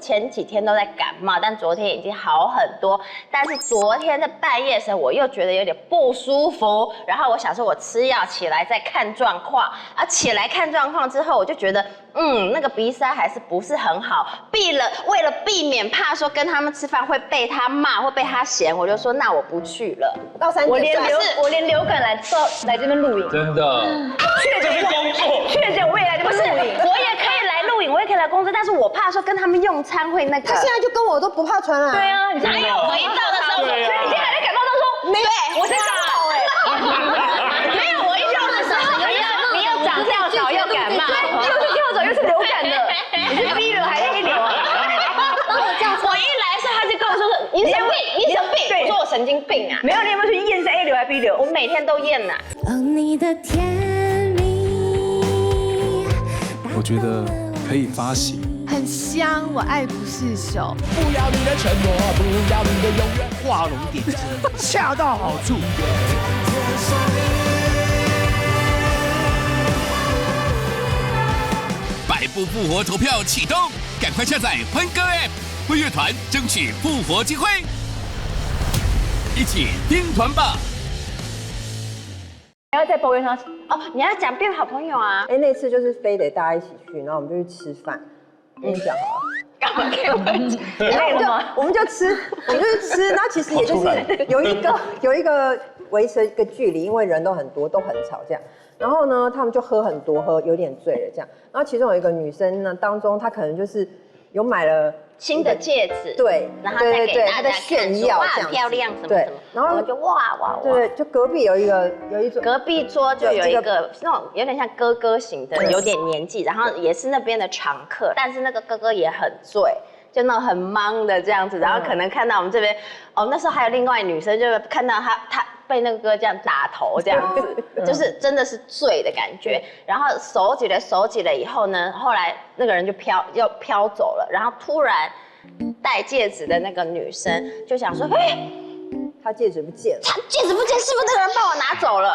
S1: 前几天都在感冒，但昨天已经好很多。但是昨天在半夜的时候，我又觉得有点不舒服，然后我想说我吃药起来再看状况，起来看状况之后，我就觉得那个鼻塞还是不是很好，为了避免怕说跟他们吃饭会被他骂或被他嫌，我就说那我不去了。
S6: 到3点，
S2: 我连流感来这边录影，
S4: 真的，
S3: 这是工作，
S2: 确诊我也来这边录影，
S1: 我也可以来录影，我也可以来工作，但是我怕说跟他们用餐会那个。
S6: 他现在就跟我都不怕传染。
S2: 对啊，你
S1: 哪有？我一到的时候，所以你现在还在感冒当中？
S6: 没，
S1: 我在感冒没有，我一到的时候，你又长跳蚤又感冒，
S2: 又是跳蚤又是流感的，你是 B 流还是 A 流啊？
S1: 我一来的时候他就跟我说你什么病？你什么病？我说我神经病啊。
S2: 没有，你有没有去验是 A 流还是 B 流？
S1: 我每天都验呐。
S7: 哦，你的甜蜜，
S8: 我觉得可以发行。
S7: 很香，我爱不释手。
S8: 不要你的承诺，不要你的永远，画龙点睛，恰到好处。
S9: 百步复活投票启动，赶快下载欢歌 App， 为乐团争取复活机会，一起听团吧！
S2: 还要再抱怨他
S1: 哦，你要讲变好朋友啊？
S6: 哎，那次就是非得大家一起去，然后我们就去吃饭。跟你讲好了。
S1: 干嘛给我
S2: 累了吗？
S6: 我们就吃，然后其实也就是有一个维持一个距离，因为人都很多，都很吵这样。然后呢，他们就喝很多，有点醉了这样。然后其中有一个女生呢，当中她可能就是有买了
S1: 新的戒指，
S6: 对，
S1: 然后再给大家
S6: 炫耀，
S1: 哇，很漂亮什么什么，
S6: 然后
S1: 就哇，
S6: 对，就隔壁有一桌，
S1: 隔壁桌就有一个那种有点像哥哥型的，有点年纪，然后也是那边的常客，但是那个哥哥也很醉。就那种很忙的这样子，然后可能看到我们这边，哦，那时候还有另外女生，就看到他被那个哥这样打头这样子，就是真的是醉的感觉。然后手起了以后呢，后来那个人就飘走了，然后突然戴戒指的那个女生就想说，
S6: 她戒指不见了，
S1: 她戒指不见，是不是那个人帮我拿走了？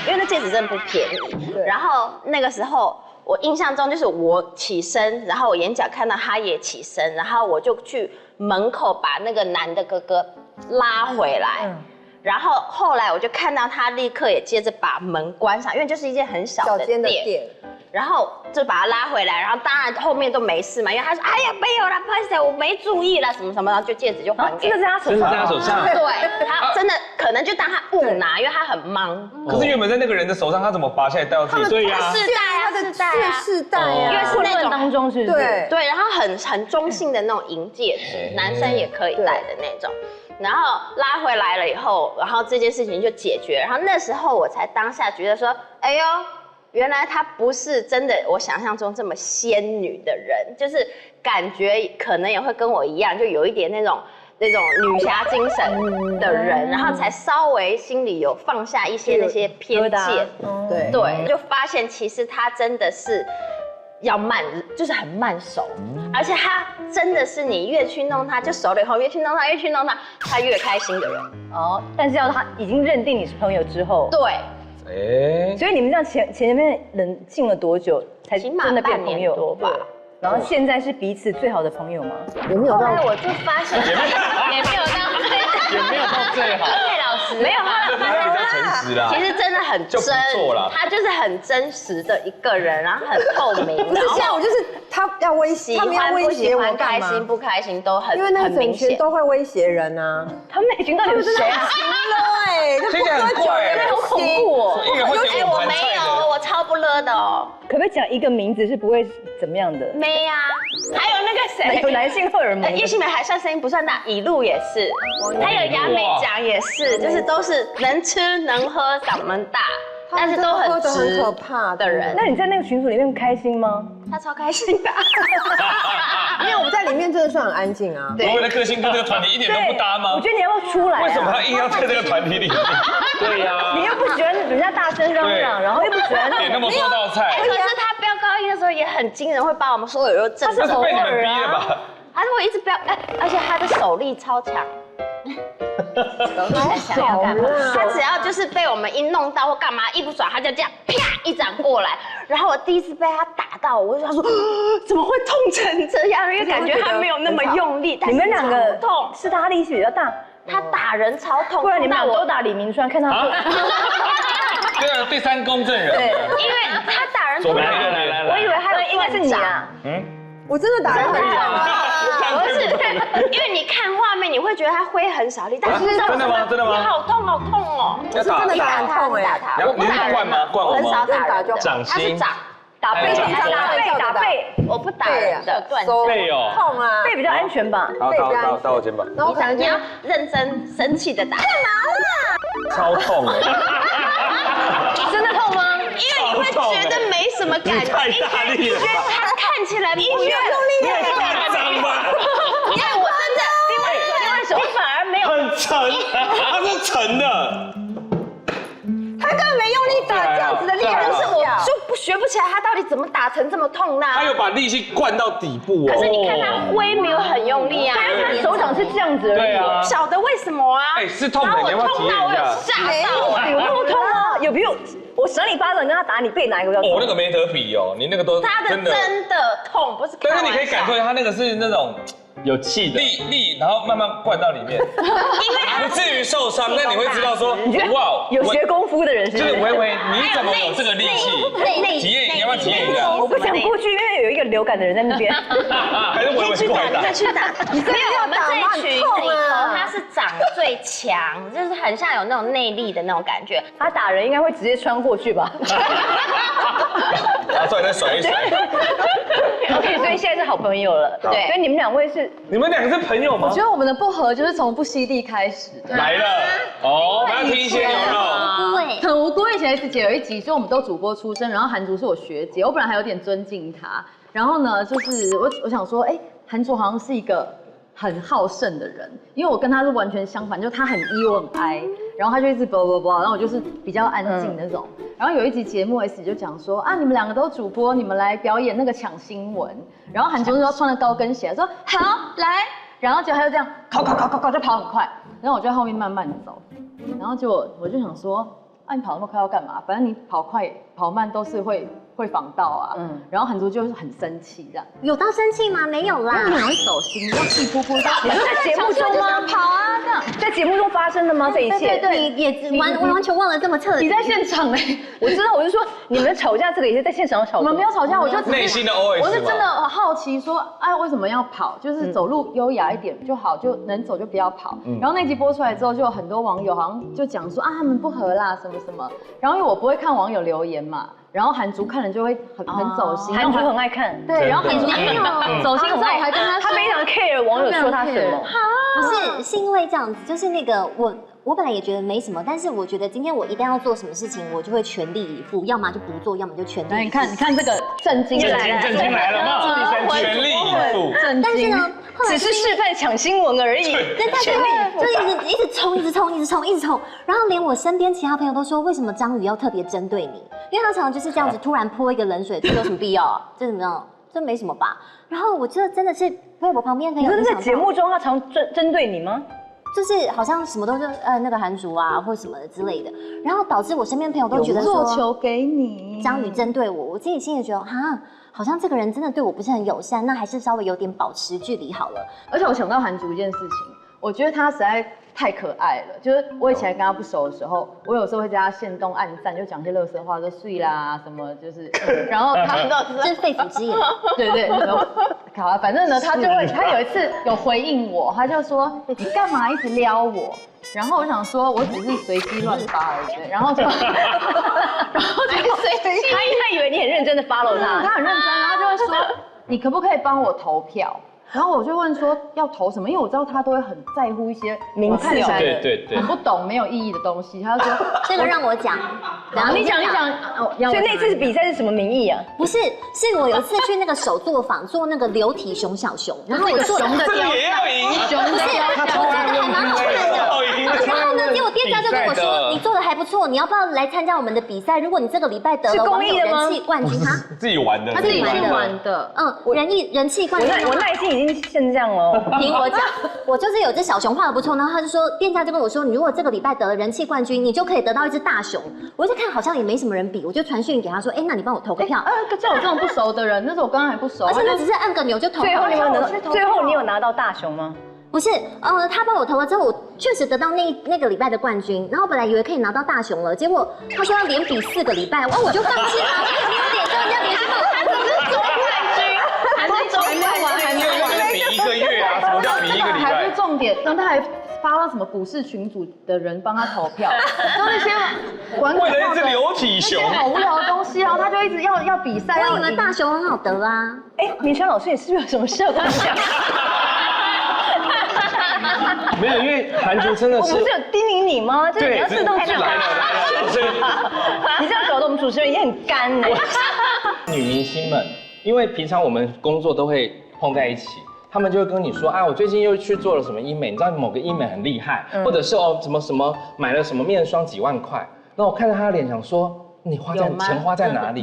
S1: 因为那戒指真的不便宜。然后那个时候。我印象中就是我起身，然后我眼角看到他也起身，然后我就去门口把那个男的哥哥拉回来，然后后来我就看到他立刻也接着把门关上，因为就是一间很小的店，然后就把他拉回来，然后当然后面都没事嘛，因为他说哎呀没有啦，不好意思，我没注意啦，什么什么，然后就戒指就还给，
S2: 这个在他手上，
S4: 在他手上，
S1: 对他真的可能就当他误拿，因为他很忙。
S3: 可是原本在那个人的手上，他怎么拔下来戴到自己？
S4: 对呀，
S6: 试戴啊，
S1: 因为是那种
S2: 当中是，
S1: 对，然后很中性的那种银戒指，男生也可以戴的那种。然后拉回来了以后，然后这件事情就解决。然后那时候我才当下觉得说，哎呦，原来她不是真的我想象中这么仙女的人，就是感觉可能也会跟我一样，就有一点那种女侠精神的人，然后才稍微心里有放下一些那些偏见，对，就发现其实她真的是。要慢，就是很慢熟，而且他真的是你越去弄他，就熟了以后越去弄他，他越开心的人。
S2: 哦，但是要他已经认定你是朋友之后，
S1: 对，
S2: 所以你们这样前面冷静了多久才真的变朋友
S1: 多吧？
S2: 然后现在是彼此最好的朋友吗？
S6: 也没有到，
S1: 后来我就发现也没有到最好，蔡老师没有，后来发现
S3: 比较诚实啦，
S1: 其实真的很真，他就是很真实的一个人，然后很透明。
S6: 不是像我，就是他要威胁，他们要威胁我干嘛？
S1: 开心不开心都很，
S6: 因为那整群都会威胁人啊。
S2: 他们那群到底是谁啊？
S3: 听起来很怪，
S2: 好恐怖哦！
S1: 我没有，我超不勒的哦。
S2: 可不可以讲一个名字是不会怎么样的？
S1: 没啊，还有那个谁，
S2: 有男性荷尔蒙。
S1: 叶欣湄还算声音不算大，以路也是，还有亚美奖也是，就是都是能吃能喝，嗓门大，但是都很直
S6: 可怕
S1: 的人。
S2: 那你在那个群组里面开心吗？
S1: 他超开心的，
S6: 因为我们在里面真的算很安静啊。
S3: 我的个性跟这个团体一点都不搭吗？
S2: 我觉得你要不要出来？
S3: 为什么他硬要在这个团体里面？
S4: 对呀，
S2: 你又不喜欢人家大声嚷嚷，然后又不喜欢
S3: 点那么多道菜。
S1: 可是他飙高音的时候也很惊人，会把我们所有人都震
S3: 这是被你们逼的吧？
S1: 他是会一直飙，而且他的手力超强。他想要干嘛？他只要就是被我们一弄到或干嘛一不爽，他就这样啪一掌过来。然后我第一次被他打到，我就想说怎么会痛成这样？因为感觉他没有那么用力。
S2: 你们两个
S1: 痛
S2: 是他力气比较大，
S1: 他打人超痛。
S2: 不然你们俩都打李明川，看他。
S3: 对，第三公证人。
S1: 对，因为他打人。
S3: 来，
S1: 我以为他
S2: 应该是你啊。
S6: 我真的打人很
S1: 不是，因为你看画面，你会觉得他挥很少力，但是
S3: 真的吗？
S1: 你好痛哦！
S6: 我是真的打很痛哎，
S1: 我不打人吗？很少打人的，
S4: 掌心，
S2: 打背，打背，
S1: 我不打人的，
S4: 背哦，
S6: 痛啊，
S2: 背比较安全吧？
S3: 到我肩膀。
S6: 然后可能
S1: 你要认真生气的打，干嘛
S3: 啦？超痛哎！
S2: 真的痛吗？
S1: 因为你会觉得没什么感觉，
S3: 太大力了，
S1: 因为他看起来不用力，
S3: 你也夸张吧？
S1: 因为我真的另外手反而没有
S3: 很沉，它是沉的。
S6: 他根本没用力打这样子的力量，
S1: 可是我就学不起来他到底怎么打成这么痛呢？
S3: 他有把力气灌到底部哦。
S1: 可是你看他挥没有很用力啊，
S2: 他手掌是这样子而已。
S3: 对啊，
S1: 不晓得为什么啊？
S3: 哎，是痛的，你要不要体验一下？
S1: 吓到，
S2: 有那么痛吗？有比我赏你巴掌，跟他打你背哪一个比较痛？
S3: 哦，那个没得比哦，你那个都
S1: 他的真的痛，不是。
S3: 但是你可以感受他那个是那种
S4: 有气的
S3: 力，然后慢慢灌到里面，不至于受伤，但你会知道说，哇，
S2: 有学功夫的人是不是？
S3: 就是维维，你怎么有这个力气？体验，你要不要体验一下？
S2: 我不想过去，因为有一个流感的人在那边。
S3: 还是维维过来打？
S1: 再去打。
S10: 你没有，我们这一群里头，他是长最强，就是很像有那种内力的那种感觉。
S2: 他打人应该会直接穿过去吧？
S3: 拿出来再甩一甩。
S2: OK， 所以现在是好朋友了。对，所以你们两位是？
S3: 你们两个是朋友吗？
S11: 我觉得我们的不合就是从不吸地开始
S3: 来了。哦，我要听一些牛肉。
S11: 很无辜，以前 S 姐有一集说我们都主播出身，然后韩竹是我学姐，我本来还有点尊敬她。然后呢，就是我想说，韩竹好像是一个很好胜的人，因为我跟他是完全相反，就他很 E， 我很 I， 然后他就一直啵啵啵，然后我就是比较安静那种。然后有一集节目 S 就讲说啊，你们两个都主播，你们来表演那个抢新闻。然后韩竹说穿了高跟鞋，说好来，然后就他就这样考就跑很快，然后我就在后面慢慢走，然后我就想说，啊你跑那么快要干嘛？反正你跑快跑慢都是会防到啊。然后韩竹就是很生气这样。
S10: 有到生气吗？没有啦。
S11: 你很容易走心，要气噗噗的。
S2: 你说在节目中吗？
S11: 跑啊这样，
S2: 在节目中发生的吗？这一切？
S10: 对，你也完全忘了这么彻底。
S11: 你在现场
S2: 我知道，我就说你们吵架这个也是在现场吵。
S11: 我们没有吵架，我就
S3: 内心的 OS。
S11: 我是真的好奇说，为什么要跑？就是走路优雅一点就好，就能走就不要跑。然后那集播出来之后，就有很多网友好像就讲说他们不合啦什么什么。然后因为我不会看网友留言嘛。然后韩竹看了就会很走心，
S2: 韩竹很爱看，
S11: 对，然后韩竹走心之后，我还跟他
S2: 非常 care 网友说他什么，
S10: 不是因为这样子，就是那个我本来也觉得没什么，但是我觉得今天我一定要做什么事情，我就会全力以赴，要么就不做，要么就全力以赴。
S11: 你看这个震惊来
S3: 了，全力以赴。
S10: 但是呢，
S2: 只是示范抢新闻而已，
S10: 全力就一直冲，然后连我身边其他朋友都说，为什么章鱼要特别针对你？因为他常常就是这样子突然泼一个冷水，这有什么必要啊？这怎么样？这没什么吧？然后我就真的是被我旁边朋友，
S2: 你说在节目中他常针对你吗？
S10: 就是好像什么都是那个韩竹啊或什么的之类的，然后导致我身边朋友都觉得说
S11: 做球给你，
S10: 章鱼针对我，我自己心里觉得好像这个人真的对我不是很友善，那还是稍微有点保持距离好了。
S11: 而且我想到韩竹一件事情，我觉得他实在太可爱了。就是我以前跟他不熟的时候，我有时候会加他限动按赞，就讲些垃圾话，说睡啦什么，就是，然后他
S10: 这是肺腑之言。
S11: 对，好啊，反正呢，他有一次有回应我，他就说你干嘛一直撩我？然后我想说，我只是随机乱发而已，然后他
S2: 以为你很认真的 follow 他，
S11: 他很认真，然后就会说你可不可以帮我投票？然后我就问说要投什么，因为我知道他都会很在乎一些
S2: 名次，
S4: 对，
S11: 很不懂没有意义的东西。他就说
S10: 这个让我讲，
S2: 然后你讲，所以那次比赛是什么名义啊？
S10: 不是，是我有一次去那个手作坊做那个流体熊小熊，然后我做
S11: 熊的
S3: 雕像，也要赢，
S10: 熊的雕像，我真的还蛮好看的。然后呢，结果店家就跟我说，你做的还不错，你要不要来参加我们的比赛？如果你这个礼拜得了网友人气冠军，
S3: 自己玩的，
S11: 他自己玩的，
S10: 人气冠军，
S2: 我耐心已经现这样了。
S10: 听我讲，我就是有只小熊画的不错，然后他就说，店家就跟我说，你如果这个礼拜得了人气冠军，你就可以得到一只大熊。我就看好像也没什么人比，我就传讯给他说，那你帮我投个票。
S11: 像我这种不熟的人，那时候我刚刚还不熟，
S10: 而且他只是按个钮就投。
S2: 最后你有拿到大熊吗？
S10: 不是，他帮我投了之后，我确实得到那个礼拜的冠军。然后本来以为可以拿到大熊了，结果他说要连比4个礼拜，我就放弃了。我有点跟人家连续放，
S2: 他只是总冠军，还没总冠军，
S3: 比1个月啊？什么叫比1个礼拜？
S11: 还不是重点，然后他还发到什么股市群组的人帮他投票，就那些
S3: 为了一只流体熊，
S11: 好无聊的东西，然后他就一直要比赛。
S10: 我以为大熊很好得啊。
S2: 明轩老师，你是不是有什么社会想？
S4: 没有，因为韩竹真的是，
S2: 我不是有叮咛你吗？就是你要自动看到。
S3: 来了，
S2: 你这样搞得我们主持人也很干呢。
S4: 女明星们，因为平常我们工作都会碰在一起，他们就会跟你说我最近又去做了什么医美，你知道某个医美很厉害，或者是什么买了什么面霜几万块，那我看到他的脸想说，你钱花在哪里？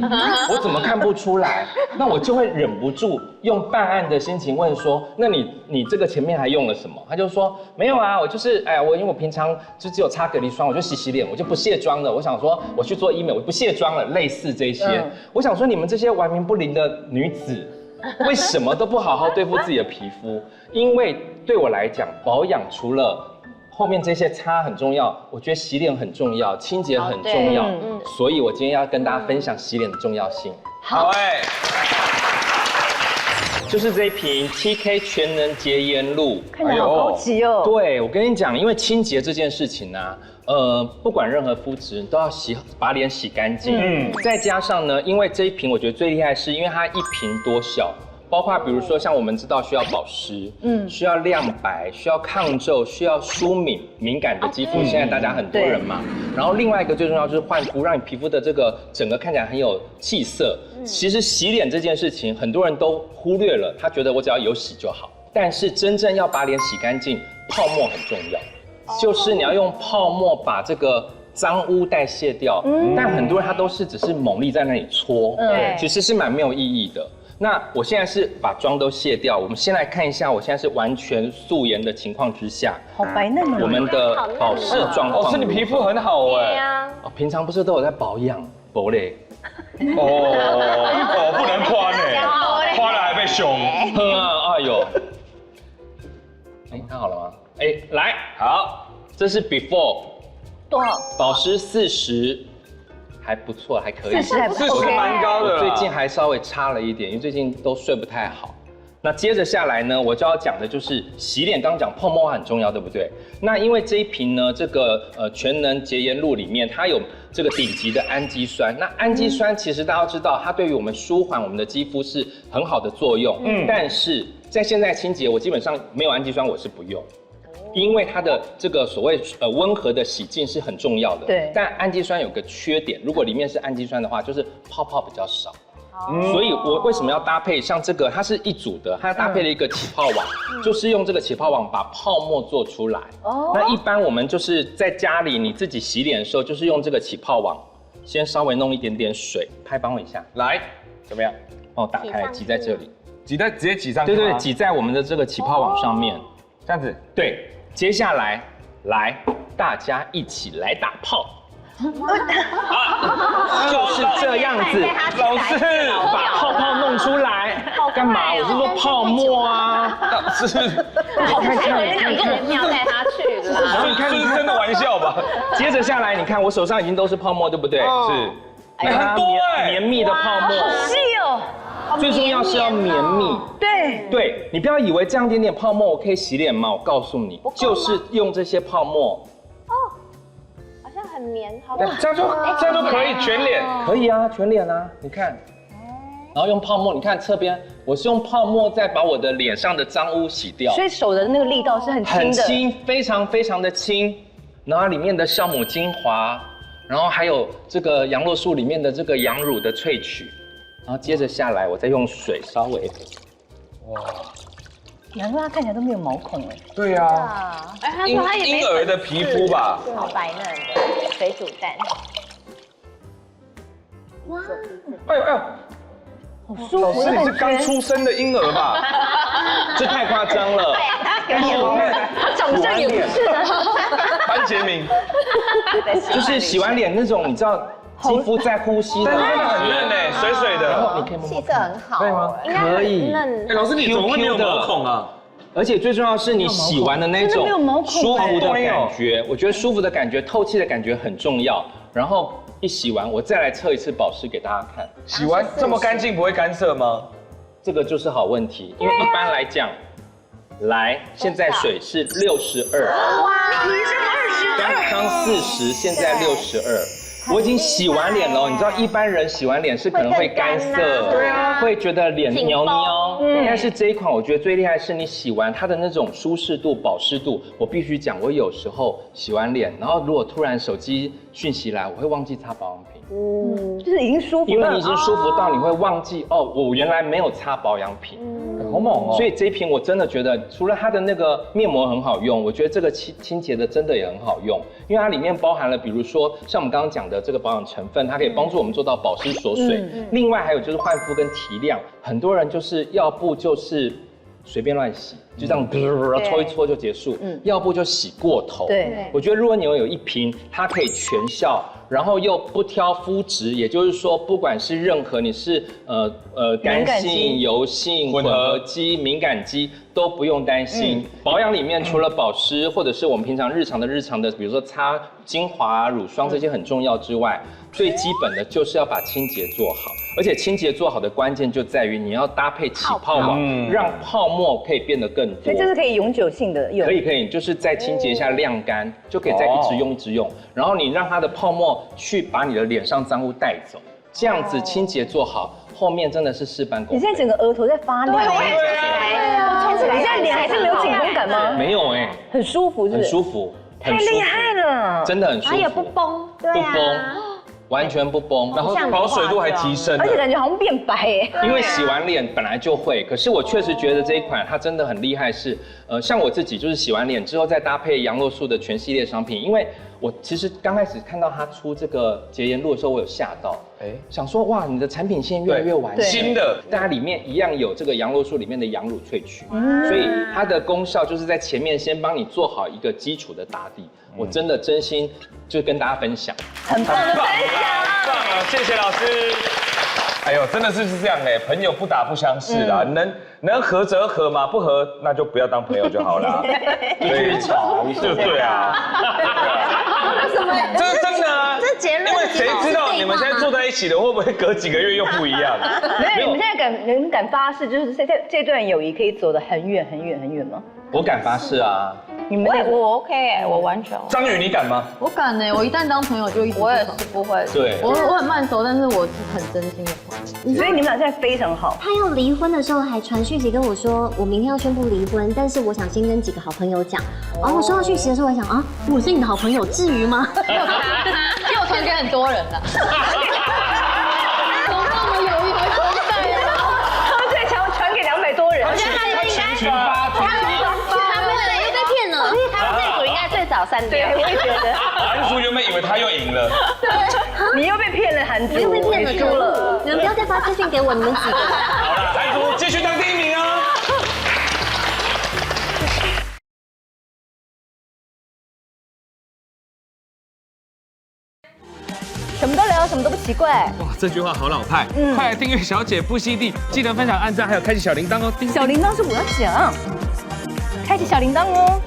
S4: 我怎么看不出来？那我就会忍不住用办案的心情问说，那你这个前面还用了什么？他就说没有啊，我就是因为我平常就只有擦隔离霜，我就洗脸，我就不卸妆了。我想说我去做医美，我不卸妆了，类似这些。我想说你们这些玩名不灵的女子，为什么都不好好对付自己的皮肤？因为对我来讲，保养除了后面这些擦很重要，我觉得洗脸很重要，清洁很重要，所以我今天要跟大家分享洗脸的重要性。
S3: 好
S4: 就是这一瓶 TK 全能洁颜露，
S2: 看起来好高级哦。
S4: 对，我跟你讲，因为清洁这件事情呢、不管任何肤质都要把脸洗干净。再加上呢，因为这一瓶我觉得最厉害是因为它一瓶多效。包括比如说像我们知道需要保湿，需要亮白，需要抗皱，需要舒敏感的肌肤，现在大家很多人嘛。然后另外一个最重要就是焕肤，让你皮肤的这个整个看起来很有气色。其实洗脸这件事情很多人都忽略了，他觉得我只要有洗就好。但是真正要把脸洗干净，泡沫很重要，就是你要用泡沫把这个脏污代谢掉。但很多人他都是只是猛力在那里搓，其实是蛮没有意义的。那我现在是把妆都卸掉，我们先来看一下，我现在是完全素颜的情况之下，
S2: 好白嫩哦。
S4: 我们的保湿状况，
S3: 是你皮肤很好哎。
S4: 哦，平常不是都有在保养，不嘞？
S3: 不能夸呢，夸了还被凶。
S4: 哎呦，看好了吗？来，好，这是 before，
S2: 多少？
S4: 保湿40。还不错，还可以
S3: ，40蛮高的。
S4: 最近还稍微差了一点，因为最近都睡不太好。那接着下来呢，我就要讲的就是洗脸。刚刚讲泡沫化很重要，对不对？那因为这一瓶呢，这个全能洁颜露里面它有这个顶级的氨基酸。那氨基酸其实大家都知道，它对于我们舒缓我们的肌肤是很好的作用。但是在现在清洁，我基本上没有氨基酸我是不用。因为它的这个所谓温和的洗净是很重要的，对。但氨基酸有个缺点，如果里面是氨基酸的话，就是泡泡比较少。所以我为什么要搭配像这个？它是一组的，它搭配了一个起泡网，就是用这个起泡网把泡沫做出来。那一般我们就是在家里你自己洗脸的时候，就是用这个起泡网，先稍微弄一点点水，帮我一下，来，怎么样？帮我打开，挤在这里，
S3: 直接挤上去。
S4: 对，挤在我们的这个起泡网上面，
S3: 这样子，
S4: 对。接下来，大家一起来打泡，就是这样子。
S3: 老师
S4: 把泡泡弄出来，干嘛？我是说泡沫啊。
S3: 老师，
S2: 你要带他去啦。
S3: 你看，是真的玩笑吧？
S4: 接着下来，你看我手上已经都是泡沫，对不对？
S3: 是，
S4: 很多绵密的泡沫，
S2: 好细哦。
S4: 最重要是要绵密，对，你不要以为这样点点泡沫我可以洗脸吗？我告诉你，就是用这些泡沫。
S10: 好像很绵，好。
S3: 这样就可以全脸，
S4: 可以啊，全脸啊，你看。然后用泡沫，你看侧边，我是用泡沫再把我的脸上的脏污洗掉，
S2: 所以手的那个力道是很轻的，
S4: 很轻，非常非常的轻。然后里面的酵母精华，然后还有这个羊肉素里面的这个羊乳的萃取。然后接着下来，我再用水稍微，
S2: 哇，难怪它看起来都没有毛孔哎。
S3: 对啊，婴儿的皮肤吧，
S1: 好白嫩的水煮蛋。
S10: 哇，
S3: 哎呦，
S2: 好舒服。
S3: 老师，你是刚出生的婴儿吧？
S4: 这太夸张了。
S2: 他长相也不是的。
S3: 班杰明，
S4: 就是洗完脸那种，你知道。肌肤在呼吸的，
S3: 真的很嫩哎，水水的，
S4: 然后你可以摸摸，
S1: 气色很好，
S3: 可以吗？
S4: 可以。
S3: 老师，你怎么会没有毛孔啊？
S4: 而且最重要的是你洗完的那种舒服的感觉，我觉得舒服的感觉、透气的感觉很重要。然后一洗完，我再来测一次保湿给大家看。
S3: 洗完这么干净不会干涩吗？
S4: 这个就是好问题，因为一般来讲，现在水是62，
S2: 哇，你是22，
S4: 刚40，现在62。我已经洗完脸了，你知道一般人洗完脸是可能会干涩，
S3: 对啊，
S4: 会觉得脸扭扭。但是这一款我觉得最厉害是你洗完它的那种舒适度、保湿度。我必须讲，我有时候洗完脸，然后如果突然手机讯息来，我会忘记擦保养品。
S2: 就是已经舒服了，
S4: 因为你已经舒服到你会忘记我原来没有擦保养品。
S3: 好猛哦！
S4: 所以这一瓶我真的觉得，除了它的那个面膜很好用，我觉得这个清洁的真的也很好用，因为它里面包含了，比如说像我们刚刚讲的这个保养成分，它可以帮助我们做到保湿锁水。另外还有就是焕肤跟提亮，很多人就是要不就是随便乱洗，就这样搓一搓就结束。要不就洗过头。
S2: 对，
S4: 我觉得如果你有一瓶，它可以全效，然后又不挑肤质，也就是说，不管是任何你是干性、油性、混合肌、敏感肌。都不用担心，保养里面除了保湿或者是我们平常日常的，比如说擦精华、乳霜这些很重要之外，最基本的就是要把清洁做好。而且清洁做好的关键就在于你要搭配起泡网，让泡沫可以变得更多。
S2: 所以这是可以永久性的用。
S4: 可以，就是再清洁一下晾干，就可以再一直用。然后你让它的泡沫去把你的脸上脏污带走，这样子清洁做好。后面真的是事半功倍。
S2: 你现在整个额头在发亮，你现在脸还是没有紧绷感吗？
S4: 没有
S2: 很舒服，
S4: 很舒服，
S2: 太厉害了，
S4: 真的很舒服，
S10: 也不崩，
S4: 不崩，完全不崩，
S3: 然后保水度还提升，
S2: 而且感觉好像变白
S4: 因为洗完脸本来就会，可是我确实觉得这一款它真的很厉害，是像我自己就是洗完脸之后再搭配杨洛素的全系列商品，因为我其实刚开始看到它出这个洁颜露的时候，我有吓到，想说哇，你的产品线越来越完善，
S3: 新的，
S4: 但它里面一样有这个杨洛素里面的羊乳萃取，所以它的功效就是在前面先帮你做好一个基础的打底。我真心就跟大家分享，
S2: 很棒的分享，
S3: 棒了，谢谢老师。哎呦，真的是这样朋友不打不相识啦，能合则合嘛，不合那就不要当朋友就好了。
S4: 对，吵
S3: 就对啊。
S10: 为什么？
S3: 这是真的啊，
S10: 这结论。
S3: 因为谁知道你们现在坐在一起的会不会隔几个月又不一样？
S2: 没有，你们现在敢发誓，就是这段友谊可以走得很远很远很远吗？
S4: 我敢发誓啊。
S2: 你们
S1: 我 OK 我完全。
S3: 张宇你敢吗？
S11: 我敢我一旦当朋友就一直。
S1: 我也是不会。
S4: 对，
S11: 我很慢熟，但是我是很真心的朋友。
S2: 所以你们俩现在非常好。
S10: 他要离婚的时候还传讯息跟我说，我明天要宣布离婚，但是我想先跟几个好朋友讲。然后我收到讯息的时候，我想啊，我是你的好朋友，至于吗？
S11: 又传给很多人了。多棒的友谊还存在啊！
S2: 喝醉强传给200多人。
S10: 我觉得他应该
S3: 群发。
S1: 他们这组应该最早删掉。
S2: 对，我也觉得。
S3: 韩竹原本以为他又赢了，
S2: 你又被骗了，韩竹，
S10: 你又被骗了，
S2: 输了。
S10: 你们不要再发私信给我，你们几个。
S3: 好了，韩竹继续当第1名哦。
S2: 什么都聊，什么都不奇怪。
S3: 哇，这句话好老派。快来订阅小姐不吸地，记得分享、按赞，还有开启小铃铛哦。
S2: 小铃铛是我要讲，开启小铃铛哦。